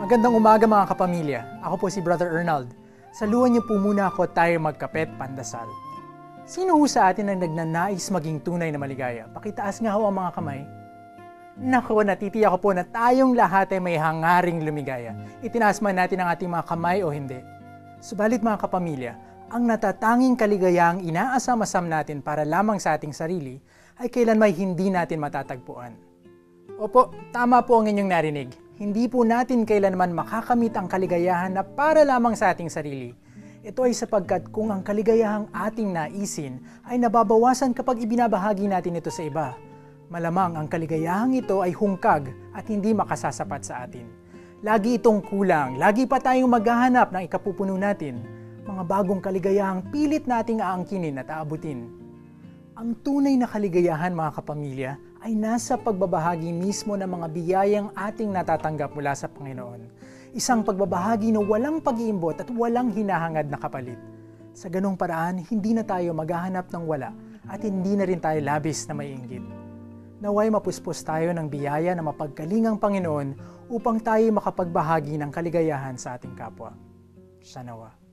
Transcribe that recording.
Magandang umaga mga kapamilya. Ako po si Brother Arnold. Saluhan niyo po muna ako at tayo magkapet pandasal. Sino ho sa atin ang nagnanais maging tunay na maligaya? Pakitaas nga ho ang mga kamay. Naku, natitiyak ko po na tayong lahat ay may hangaring lumigaya. Itinaas man natin ang ating mga kamay o hindi. Subalit mga kapamilya, ang natatanging kaligayaang inaasam-asam natin para lamang sa ating sarili ay kailanmay hindi natin matatagpuan. Opo, tama po ang inyong narinig. Hindi po natin kailanman makakamit ang kaligayahan na para lamang sa ating sarili. Ito ay sapagkat kung ang kaligayahang ating naisin ay nababawasan kapag ibinabahagi natin ito sa iba, malamang ang kaligayahang ito ay hungkag at hindi makasasapat sa atin. Lagi itong kulang, lagi pa tayong maghahanap ng ikapupuno natin, mga bagong kaligayahang pilit nating aangkinin at aabutin. Ang tunay na kaligayahan mga kapamilya ay nasa pagbabahagi mismo ng mga biyayang ating natatanggap mula sa Panginoon. Isang pagbabahagi na walang pag-iimbot at walang hinahangad na kapalit. Sa ganong paraan, hindi na tayo maghahanap ng wala at hindi na rin tayo labis na maiinggit. Naway mapuspos tayo ng biyaya na mapagkalingang Panginoon upang tayo makapagbahagi ng kaligayahan sa ating kapwa. Sanawa.